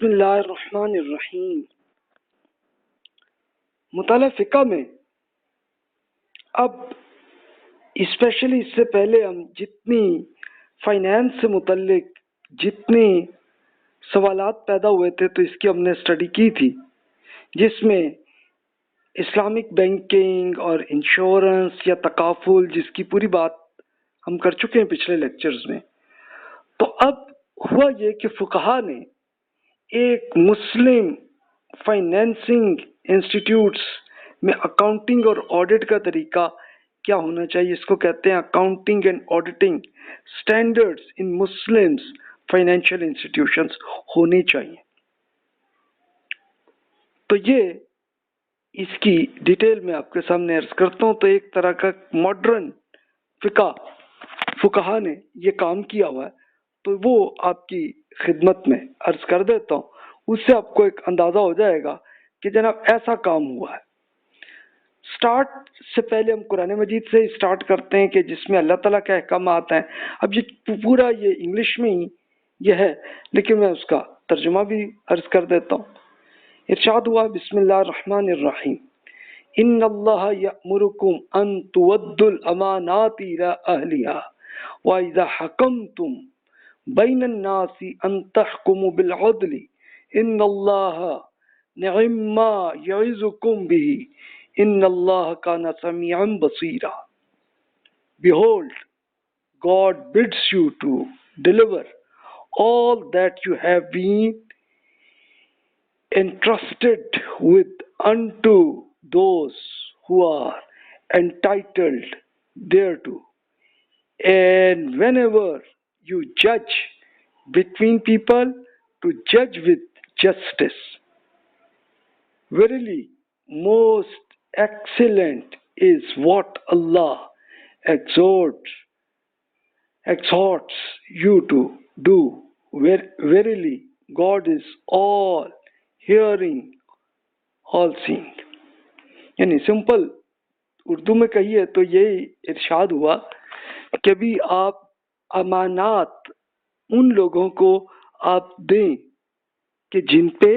بسم اللہ الرحمن الرحیم۔ مطالعہ فقہ میں اب اسپیشلی اس سے پہلے ہم جتنی فائنینس سے متعلق جتنے سوالات پیدا ہوئے تھے تو اس کی ہم نے اسٹڈی کی تھی، جس میں اسلامک بینکنگ اور انشورنس یا تکافل جس کی پوری بات ہم کر چکے ہیں پچھلے لیکچرز میں۔ تو اب ہوا یہ کہ فقہا نے ایک مسلم فائنینسنگ انسٹیٹیوٹس میں اکاؤنٹنگ اور آڈٹ کا طریقہ کیا ہونا چاہیے، اس کو کہتے ہیں accounting and auditing standards in Muslims financial institutions ہونی چاہیے۔ تو یہ اس کی ڈیٹیل میں آپ کے سامنے عرض کرتا ہوں۔ تو ایک طرح کا ماڈرن فقہا نے یہ کام کیا ہوا ہے، تو وہ آپ کی خدمت میں عرض کر دیتا ہوں، اس سے آپ کو ایک اندازہ ہو جائے گا کہ جناب ایسا کام ہوا ہے۔ سٹارٹ سے پہلے ہم قرآن مجید سے سٹارٹ کرتے ہیں کہ جس میں اللہ تعالیٰ کے احکامات ہیں۔ اب یہ پورا یہ انگلش میں ہی یہ ہے، لیکن میں اس کا ترجمہ بھی عرض کر دیتا ہوں۔ ارشاد ہوا بسم اللہ الرحمن الرحیم، ان اللہ یأمرکم ان تودوا الامانات الی اہلہا واذا حکمتم بین الناس ان تحکموا بالعدل ان اللہ نعم ما یعظکم بہ ان اللہ کان سمیعا بصیرا۔ Behold, God bids you to deliver all that you have been entrusted with unto those who are entitled thereto, and whenever you judge between people, to judge with justice. Verily, most excellent is what Allah exhorts you to do. Verily, God is all hearing, all seeing. یعنی simple Urdu میں کہیے تو یہی ارشاد ہوا کہ بھی آپ امانات ان لوگوں کو آپ دیں کہ جن پہ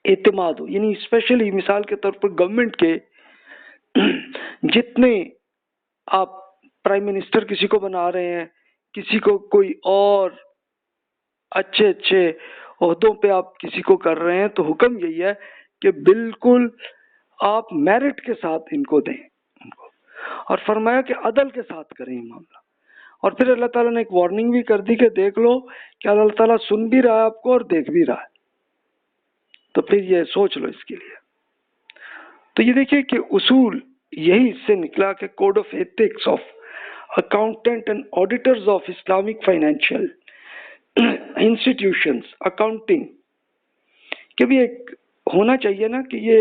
اعتماد ہو، یعنی اسپیشلی مثال کے طور پر گورنمنٹ کے جتنے آپ پرائم منسٹر کسی کو بنا رہے ہیں، کسی کو کوئی اور اچھے عہدوں پہ آپ کسی کو کر رہے ہیں، تو حکم یہی ہے کہ بالکل آپ میرٹ کے ساتھ ان کو دیں اور فرمایا کہ عدل کے ساتھ کریں یہ معاملہ۔ اور پھر اللہ تعالیٰ نے ایک وارننگ بھی کر دی کہ دیکھ لو کہ اللہ تعالیٰ سن بھی رہا ہے آپ کو اور دیکھ بھی رہا ہے، تو پھر یہ سوچ لو اس کے لیے۔ تو یہ دیکھیں کہ اصول یہی اس سے نکلا کہ code of ethics of accountant and auditors of Islamic financial institutions, accounting کہ بھی ایک ہونا چاہیے نا کہ یہ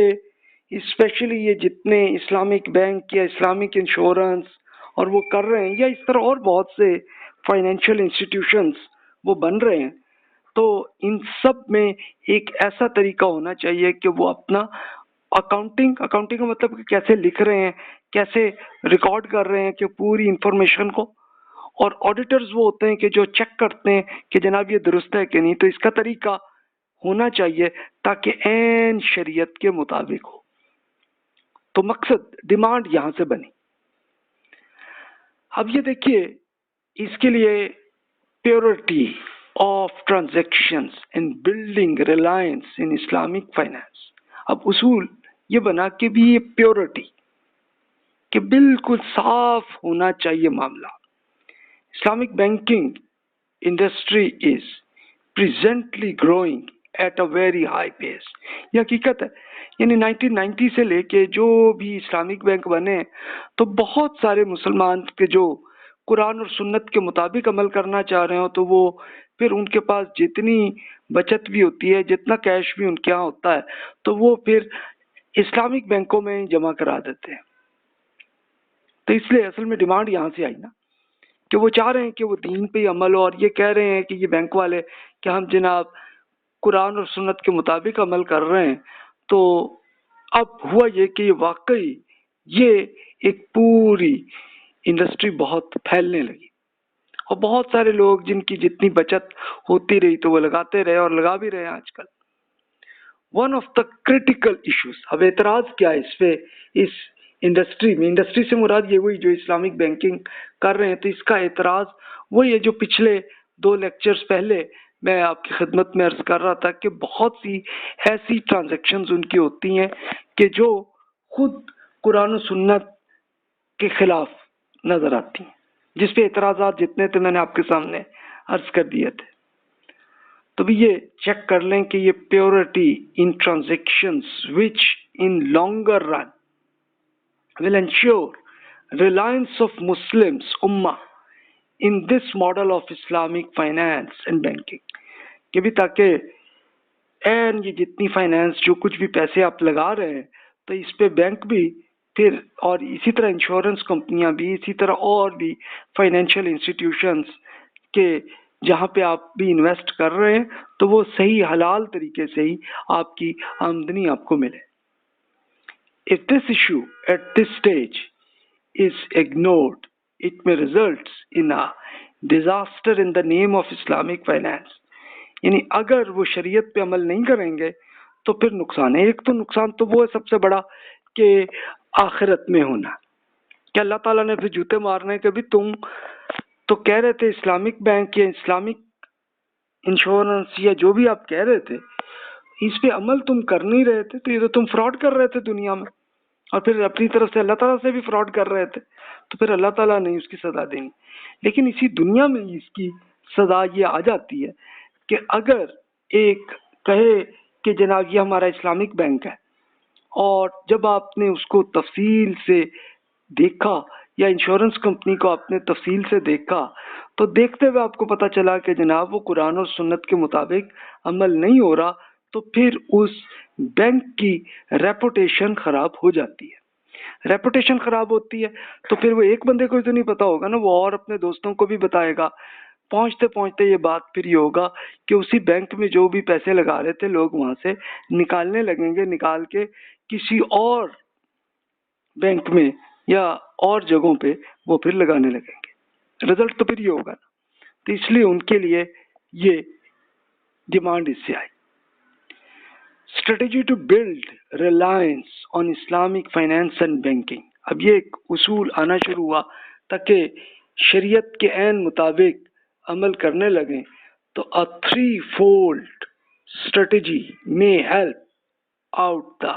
اسپیشلی یہ جتنے اسلامک بینک یا اسلامک انشورنس اور وہ کر رہے ہیں یا اس طرح اور بہت سے فائنینشیل انسٹیٹیوشنز وہ بن رہے ہیں، تو ان سب میں ایک ایسا طریقہ ہونا چاہیے کہ وہ اپنا اکاؤنٹنگ کا مطلب کہ کیسے لکھ رہے ہیں، کیسے ریکارڈ کر رہے ہیں کہ پوری انفارمیشن کو، اور آڈیٹرز وہ ہوتے ہیں کہ جو چیک کرتے ہیں کہ جناب یہ درست ہے کہ نہیں، تو اس کا طریقہ ہونا چاہیے تاکہ عین شریعت کے مطابق ہو۔ تو مقصد ڈیمانڈ یہاں سے بنی۔ اب یہ دیکھیے اس کے لیے purity of transactions in building reliance in Islamic finance. اب اصول یہ بنا کہ بھی یہ پیورٹی کہ بالکل صاف ہونا چاہیے معاملہ۔ Islamic banking industry is presently growing at a very high pace۔ یہ حقیقت ہے، یعنی 1990 سے لے کے جو بھی اسلامک بینک بنے تو بہت سارے مسلمان کے جو قرآن اور سنت کے مطابق عمل کرنا چاہ رہے ہوں تو وہ پھر ان کے پاس جتنی بچت بھی ہوتی ہے، جتنا کیش بھی ان کے ہاں ہوتا ہے، تو وہ پھر اسلامک بینکوں میں جمع کرا دیتے ہیں۔ تو اس لیے اصل میں ڈیمانڈ یہاں سے آئی نا کہ وہ چاہ رہے ہیں کہ وہ دین پہ عمل ہو، اور یہ کہہ رہے ہیں کہ یہ بینک والے کہ ہم جناب قرآن اور سنت کے مطابق عمل کر رہے ہیں۔ تو اب ہوا یہ کہ واقعی یہ ایک پوری انڈسٹری بہت پھیلنے لگی، اور بہت سارے لوگ جن کی جتنی بچت ہوتی رہی تو وہ لگاتے رہے اور لگا بھی رہے ہیں آج کل. One of the critical issues. اب اعتراض کیا ہے اس پہ؟ اس انڈسٹری میں، انڈسٹری سے مراد یہ وہی جو اسلامک بینکنگ کر رہے ہیں، تو اس کا اعتراض وہی ہے جو پچھلے 2 لیکچرز پہلے میں آپ کی خدمت میں عرض کر رہا تھا کہ بہت سی ایسی ٹرانزیکشنز ان کی ہوتی ہیں کہ جو خود قرآن و سنت کے خلاف نظر آتی ہیں، جس پہ اعتراضات جتنے تھے میں نے آپ کے سامنے عرض کر دیے تھے. تو بھی یہ چیک کر لیں کہ یہ پیورٹی ان ٹرانزیکشنز وچ in longer run will ensure reliance of Muslims Ummah in this model of Islamic finance and banking. کہ بھی تاکہ یہ جتنی فائنانس جو کچھ بھی پیسے آپ لگا رہے ہیں تو اس پہ بینک بھی پھر، اور اسی طرح انشورنس کمپنیاں بھی، اسی طرح اور بھی فائنینشیل انسٹیٹیوشنز کے جہاں پہ آپ بھی انویسٹ کر رہے ہیں تو وہ صحیح حلال طریقے سے ہی آپ کی آمدنی آپ کو ملے. If this issue at this stage is ignored, it may result in a disaster in the name of Islamic finance. یعنی اگر وہ شریعت پہ عمل نہیں کریں گے تو پھر نقصان ہے. ایک تو نقصان تو وہ ہے سب سے بڑا کہ آخرت میں ہونا، کہ اللہ تعالیٰ نے پھر جوتے مارنے کے بھی تم تو کہہ رہے تھے اسلامک بینک یا اسلامک انشورنس یا جو بھی آپ کہہ رہے تھے اس پہ عمل تم کر نہیں رہے تھے، تو یہ تو تم فراڈ کر رہے تھے دنیا میں، اور پھر اپنی طرف سے اللہ تعالیٰ سے بھی فراڈ کر رہے تھے، تو پھر اللہ تعالیٰ نے اس کی سزا دینی. لیکن اسی دنیا میں اس کی سزا یہ آ جاتی ہے کہ اگر ایک کہے کہ جناب یہ ہمارا اسلامک بینک ہے، اور جب آپ نے اس کو تفصیل سے دیکھا یا انشورنس کمپنی کو آپ نے تفصیل سے دیکھا تو دیکھتے ہوئے آپ کو پتا چلا کہ جناب وہ قرآن اور سنت کے مطابق عمل نہیں ہو رہا، تو پھر اس بینک کی ریپوٹیشن خراب ہو جاتی ہے. ریپوٹیشن خراب ہوتی ہے تو پھر وہ ایک بندے کو ہی تو نہیں پتا ہوگا نا، وہ اور اپنے دوستوں کو بھی بتائے گا. پہنچتے پہنچتے یہ بات پھر یہ ہوگا کہ اسی بینک میں جو بھی پیسے لگا رہے تھے لوگ وہاں سے نکالنے لگیں گے، نکال کے کسی اور بینک میں یا اور جگہوں پہ وہ پھر لگانے لگیں گے. رزلٹ تو پھر یہ ہوگا نا. تو اس لیے ان کے لیے یہ ڈیمانڈ اس سے آئی. Strategy to build reliance on Islamic finance and banking. اب یہ ایک اصول آنا شروع ہوا تاکہ شریعت کے عین مطابق عمل کرنے لگیں. تو a three-fold strategy may help out the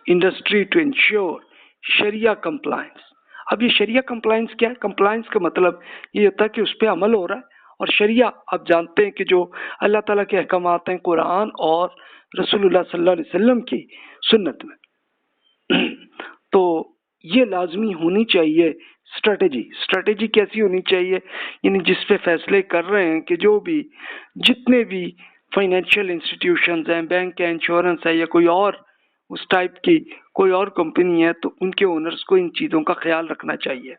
industry to ensure Sharia compliance. اب یہ شریعہ کمپلائنس کیا ہے؟ کمپلائنس کا مطلب یہ ہوتا ہے کہ اس پہ عمل ہو رہا ہے، اور شریعہ آپ جانتے ہیں کہ جو اللہ تعالیٰ کے احکامات ہیں قرآن اور رسول اللہ صلی اللہ علیہ وسلم کی سنت میں، تو یہ لازمی ہونی چاہیے. اسٹریٹجی کیسی ہونی چاہیے؟ یعنی جس پہ فیصلے کر رہے ہیں کہ جو بھی جتنے بھی فائنینشیل انسٹیٹیوشنز ہیں، بینک ہے، انشورنس ہے یا کوئی اور اس ٹائپ کی کوئی اور کمپنی ہے، تو ان کے اونرز کو ان چیزوں کا خیال رکھنا چاہیے.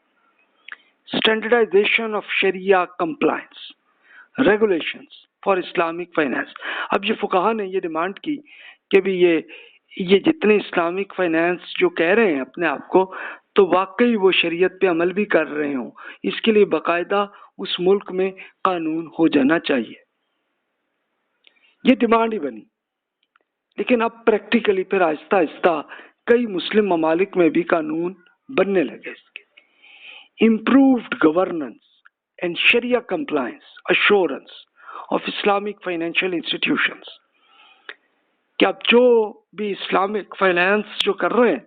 Standardisation of Sharia compliance regulations for Islamic finance. اب یہ فقہا نے یہ ڈیمانڈ کی کہ بھی یہ جتنے اسلامک فائنینس جو کہہ رہے ہیں اپنے آپ کو، تو واقعی وہ شریعت پہ عمل بھی کر رہے ہوں. اس کے لیے باقاعدہ اس ملک میں قانون ہو جانا چاہیے. یہ ڈیمانڈ ہی بنی. لیکن اب پریکٹیکلی پھر آہستہ آہستہ کئی مسلم ممالک میں بھی قانون بننے لگے اس کے. Improved governance and Sharia compliance assurance of Islamic financial institutions. کہ اب جو بھی اسلامک فائنانس جو کر رہے ہیں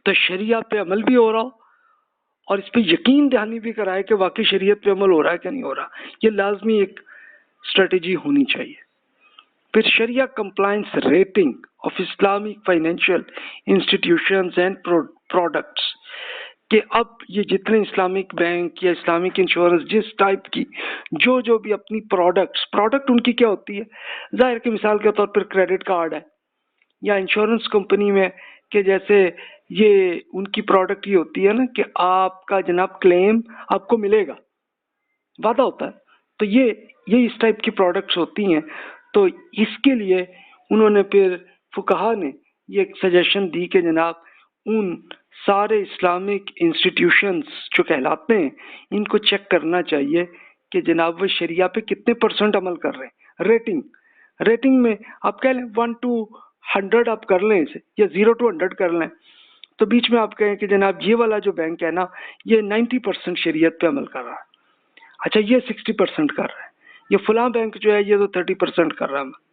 تو شریعہ پہ عمل بھی ہو رہا ہو، اور اس پہ یقین دہانی بھی کرائے کہ واقعی شریعت پہ عمل ہو رہا ہے کہ نہیں ہو رہا. یہ لازمی ایک اسٹریٹجی ہونی چاہیے. پھر Sharia compliance rating of Islamic financial institutions and products. کہ اب یہ جتنے اسلامک بینک یا اسلامک انشورنس جس ٹائپ کی جو بھی اپنی پروڈکٹ ان کی کیا ہوتی ہے، ظاہر کی مثال کے طور پر کریڈٹ کارڈ ہے، یا انشورنس کمپنی میں کہ جیسے یہ ان کی پروڈکٹ یہ ہوتی ہے نا کہ آپ کا جناب کلیم آپ کو ملے گا، وعدہ ہوتا ہے. تو یہ اس ٹائپ کی پروڈکٹس ہوتی ہیں. تو اس کے لیے انہوں نے پھر فقہا نے یہ ایک سجیشن دی کہ جناب ان سارے اسلامک انسٹیٹیوشنز جو کہلاتے ہیں ان کو چیک کرنا چاہیے کہ جناب وہ شریعہ پہ کتنے پرسنٹ عمل کر رہے ہیں. ریٹنگ میں آپ کہہ لیں 1 to 100 آپ کر لیں اسے، یا 0 to 100 کر لیں، تو بیچ میں آپ کہیں کہ جناب یہ والا جو بینک ہے نا یہ 90% شریعت پہ عمل کر رہا ہے، اچھا یہ 60% کر رہا ہے، یہ فلاں بینک جو ہے یہ تو 30% کر رہا ہے.